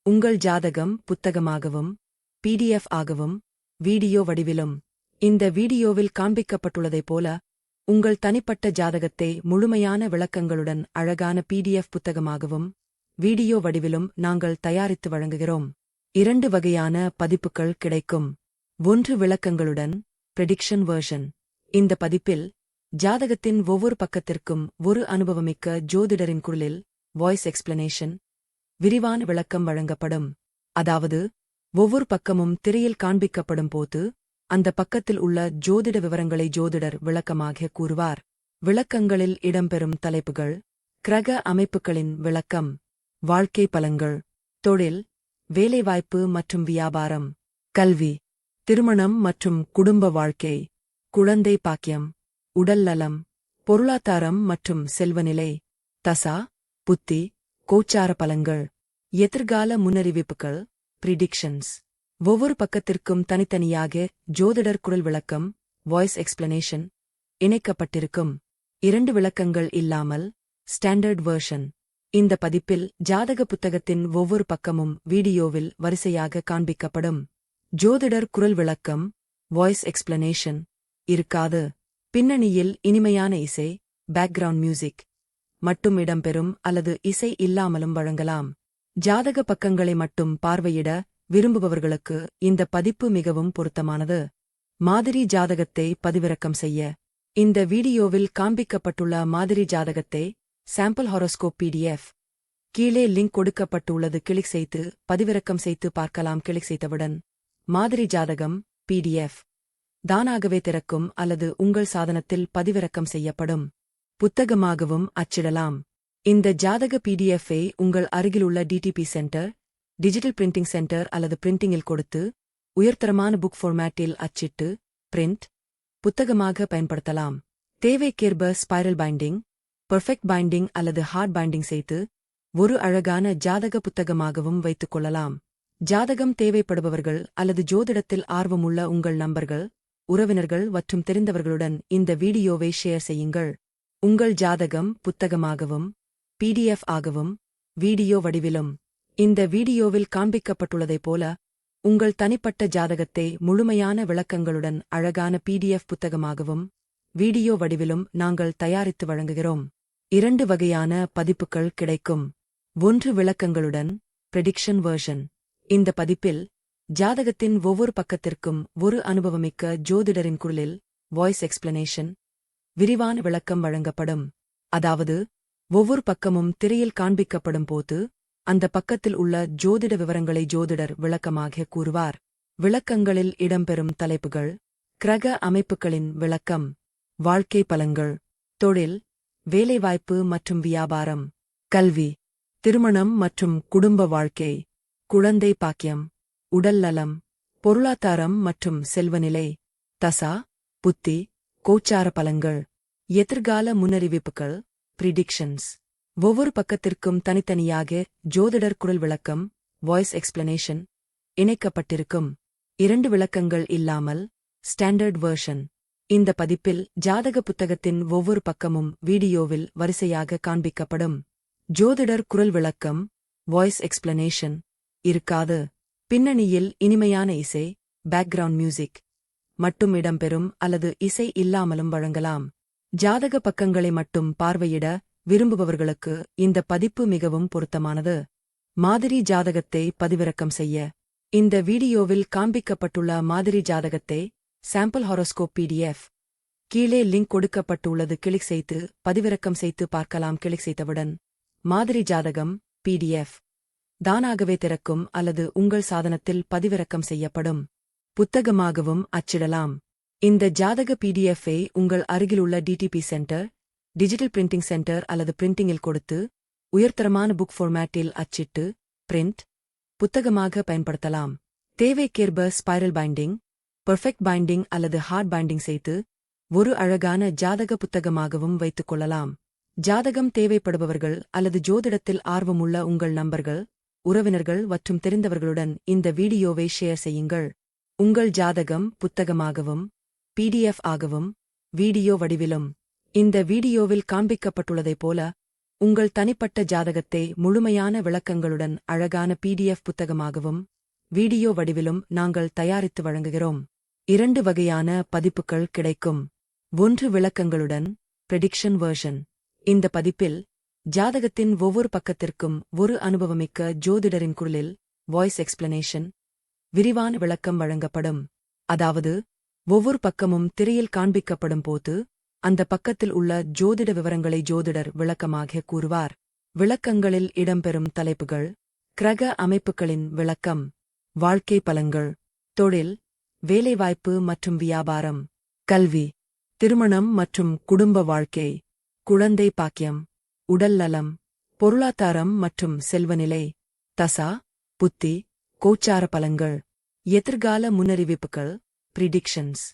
உங்கள் ஜாதகம் புத்தகமாகவும் PDF ஆகவும் வீடியோ வடிவிலும் இந்த வீடியோவில் காண்பிக்கப்பட்டுள்ளதைப் போல உங்கள் தனிப்பட்ட ஜாதகத்தை முழுமையான விளக்கங்களுடன் அழகான PDF புத்தகமாகவும் வீடியோ வடிவிலும் நாங்கள் தயாரித்து வழங்குகிறோம். 2 வகையான பதிப்புகள் கிடைக்கும். 1 விளக்கங்களுடன் பிரெடிக்ஷன் வெர்ஷன். இந்த பதிப்பில் ஜாதகத்தின் ஒவ்வொரு பக்கத்திற்கும் ஒரு அனுபவமிக்க ஜோதிடரின் குரலில் வாய்ஸ் எக்ஸ்பிளனேஷன் விரிவான விளக்கம் வழங்கப்படும். அதாவது ஒவ்வொரு பக்கமும் திரையில் காண்பிக்கப்படும் போது அந்த பக்கத்தில் உள்ள ஜோதிட விவரங்களை ஜோதிடர் விளக்கமாக கூறுவார். விளக்கங்களில் இடம்பெறும் தலைப்புகள்: கிரக அமைப்புகளின் விளக்கம், வாழ்க்கை பலன்கள், தொழில், வேலைவாய்ப்பு மற்றும் வியாபாரம், கல்வி, திருமணம் மற்றும் குடும்ப வாழ்க்கை, குழந்தை பாக்கியம், உடல் நலம், பொருளாதாரம் மற்றும் செல்வநிலை, தசா, புத்தி, கோச்சார பலன்கள், எதிர்கால முன்னறிவிப்புகள், பிரிடிக்ஷன்ஸ். ஒவ்வொரு பக்கத்திற்கும் தனித்தனியாக ஜோதிடர் குரல் விளக்கம், வாய்ஸ் எக்ஸ்பிளனேஷன் இணைக்கப்பட்டிருக்கும். 2 விளக்கங்கள் இல்லாமல் ஸ்டாண்டர்ட் வெர்ஷன். இந்த பதிப்பில் ஜாதக புத்தகத்தின் ஒவ்வொரு பக்கமும் வீடியோவில் வரிசையாக காண்பிக்கப்படும். ஜோதிடர் குரல் விளக்கம், வாய்ஸ் எக்ஸ்பிளனேஷன் இருக்காது. பின்னணியில் இனிமையான இசை, பேக்ரவுண்ட் மியூசிக் மட்டும் இடம்பெறும் அல்லது இசை இல்லாமலும் வழங்கலாம். ஜாதக பக்கங்களை மட்டும் பார்வையிட விரும்புபவர்களுக்கு இந்த பதிப்பு மிகவும் பொருத்தமானது. மாதிரி ஜாதகத்தை பதிவிறக்கம் செய்ய இந்த வீடியோவில் காண்பிக்கப்பட்டுள்ள மாதிரி ஜாதகத்தை சாம்பிள் ஹாரோஸ்கோப் PDF கீழே லிங்க் கொடுக்கப்பட்டுள்ளது. கிளிக் செய்து பதிவிறக்கம் செய்து பார்க்கலாம். கிளிக் செய்தவுடன் மாதிரி ஜாதகம் PDF தானாகவே திறக்கும் அல்லது உங்கள் சாதனத்தில் பதிவிறக்கம் செய்யப்படும். புத்தகமாகவும் அச்சிடலாம். இந்த ஜாதக PDF-ஐ உங்கள் அருகிலுள்ள DTP centre, digital printing centre அல்லது பிரிண்டிங்கில் கொடுத்து உயர்தரமான புக் ஃபார்மேட்டில் அச்சிட்டு பிரிண்ட் புத்தகமாக பயன்படுத்தலாம். தேவைக்கேற்ப ஸ்பைரல் பைண்டிங், பெர்ஃபெக்ட் பைண்டிங் அல்லது ஹார்ட் பைண்டிங் செய்து ஒரு அழகான ஜாதக புத்தகமாகவும் வைத்துக் கொள்ளலாம். ஜாதகம் தேவைப்படுபவர்கள் அல்லது ஜோதிடத்தில் ஆர்வமுள்ள உங்கள் நண்பர்கள், உறவினர்கள் மற்றும் தெரிந்தவர்களுடன் இந்த வீடியோவை ஷேர் செய்யுங்கள். உங்கள் ஜாதகம் புத்தகமாகவும் PDF ஆகவும் வீடியோ வடிவிலும் இந்த வீடியோவில் காண்பிக்கப்பட்டுள்ளதைப் போல உங்கள் தனிப்பட்ட ஜாதகத்தை முழுமையான விளக்கங்களுடன் அழகான PDF புத்தகமாகவும் வீடியோ வடிவிலும் நாங்கள் தயாரித்து வழங்குகிறோம். 2 வகையான பதிப்புகள் கிடைக்கும். 1 விளக்கங்களுடன் பிரெடிக்ஷன் வெர்ஷன். இந்த பதிப்பில் ஜாதகத்தின் ஒவ்வொரு பக்கத்திற்கும் ஒரு அனுபவமிக்க ஜோதிடரின் குரலில் வாய்ஸ் எக்ஸ்பிளனேஷன் விரிவான விளக்கம் வழங்கப்படும். அதாவது ஒவ்வொரு பக்கமும் திரையில் காண்பிக்கப்படும் போது அந்த பக்கத்தில் உள்ள ஜோதிட விவரங்களை ஜோதிடர் விளக்கமாக கூறுவார். விளக்கங்களில் இடம்பெறும் தலைப்புகள்: கிரக அமைப்புகளின் விளக்கம், வாழ்க்கை பலன்கள், தொழில், வேலைவாய்ப்பு மற்றும் வியாபாரம், கல்வி, திருமணம் மற்றும் குடும்ப வாழ்க்கை, குழந்தை பாக்கியம், உடல் நலம், பொருளாதாரம் மற்றும் செல்வநிலை, தசா, புத்தி, கோச்சார பலன்கள், எதிர்கால முன்னறிவிப்புகள், பிரிடிக்ஷன்ஸ். ஒவ்வொரு பக்கத்திற்கும் தனித்தனியாக ஜோதிடர் குரல் விளக்கம், வாய்ஸ் எக்ஸ்பிளனேஷன் இணைக்கப்பட்டிருக்கும். 2 விளக்கங்கள் இல்லாமல் ஸ்டாண்டர்ட் வெர்ஷன். இந்த பதிப்பில் ஜாதக புத்தகத்தின் ஒவ்வொரு பக்கமும் வீடியோவில் வரிசையாக காண்பிக்கப்படும். ஜோதிடர் குரல் விளக்கம், வாய்ஸ் எக்ஸ்பிளனேஷன் இருக்காது. பின்னணியில் இனிமையான இசை, பேக்ரவுண்ட் மியூசிக் மட்டும் இடம்பெறும் அல்லது இசை இல்லாமலும் வழங்கலாம். ஜாதக பக்கங்களை மட்டும் பார்வையிட விரும்புபவர்களுக்கு இந்த பதிப்பு மிகவும் பொருத்தமானது. மாதிரி ஜாதகத்தை பதிவிறக்கம் செய்ய இந்த வீடியோவில் காண்பிக்கப்பட்டுள்ள மாதிரி ஜாதகத்தை சாம்பிள் ஹாரோஸ்கோப் PDF கீழே லிங்க் கொடுக்கப்பட்டுள்ளது. கிளிக் செய்து பதிவிறக்கம் செய்து பார்க்கலாம். கிளிக் செய்தவுடன் மாதிரி ஜாதகம் PDF தானாகவே திறக்கும் அல்லது உங்கள் சாதனத்தில் பதிவிறக்கம் செய்யப்படும். புத்தகமாகவும் அச்சிடலாம். இந்த ஜாதக PDF-ஐ உங்கள் அருகிலுள்ள DTP centre, digital printing centre அல்லது பிரிண்டிங்கில் கொடுத்து உயர்தரமான புக் ஃபார்மேட்டில் அச்சிட்டு பிரிண்ட் புத்தகமாக பயன்படுத்தலாம். தேவைக்கேற்ப ஸ்பைரல் பைண்டிங், பெர்ஃபெக்ட் பைண்டிங் அல்லது ஹார்ட் பைண்டிங் செய்து ஒரு அழகான ஜாதக புத்தகமாகவும் வைத்துக் கொள்ளலாம். ஜாதகம் தேவைப்படுபவர்கள் அல்லது ஜோதிடத்தில் ஆர்வமுள்ள உங்கள் நண்பர்கள், உறவினர்கள் மற்றும் தெரிந்தவர்களுடன் இந்த வீடியோவை ஷேர் செய்யுங்கள். உங்கள் ஜாதகம் புத்தகமாகவும் PDF ஆகவும் வீடியோ வடிவிலும் இந்த வீடியோவில் காண்பிக்கப்பட்டுள்ளதைப் போல உங்கள் தனிப்பட்ட ஜாதகத்தை முழுமையான விளக்கங்களுடன் அழகான பிடிஎஃப் புத்தகமாகவும் வீடியோ வடிவிலும் நாங்கள் தயாரித்து வழங்குகிறோம். 2 வகையான பதிப்புகள் கிடைக்கும். 1 விளக்கங்களுடன் பிரெடிக்ஷன் வெர்ஷன். இந்த பதிப்பில் ஜாதகத்தின் ஒவ்வொரு பக்கத்திற்கும் ஒரு அனுபவமிக்க ஜோதிடரின் குரலில் வாய்ஸ் எக்ஸ்பிளனேஷன் விரிவான விளக்கம் வழங்கப்படும். அதாவது ஒவ்வொரு பக்கமும் திரையில் காண்பிக்கப்படும் போது அந்த பக்கத்தில் உள்ள ஜோதிட விவரங்களை ஜோதிடர் விளக்கமாக கூறுவார். விளக்கங்களில் இடம்பெறும் தலைப்புகள்: கிரக அமைப்புகளின் விளக்கம், வாழ்க்கை பலன்கள், தொழில், வேலைவாய்ப்பு மற்றும் வியாபாரம், கல்வி, திருமணம் மற்றும் குடும்ப வாழ்க்கை, குழந்தை பாக்கியம், உடல் நலம், பொருளாதாரம் மற்றும் செல்வநிலை, தசா, புத்தி, கோச்சார பலன்கள், எதிர்கால முன்னறிவிப்புகள், பிரிடிக்ஷன்ஸ்.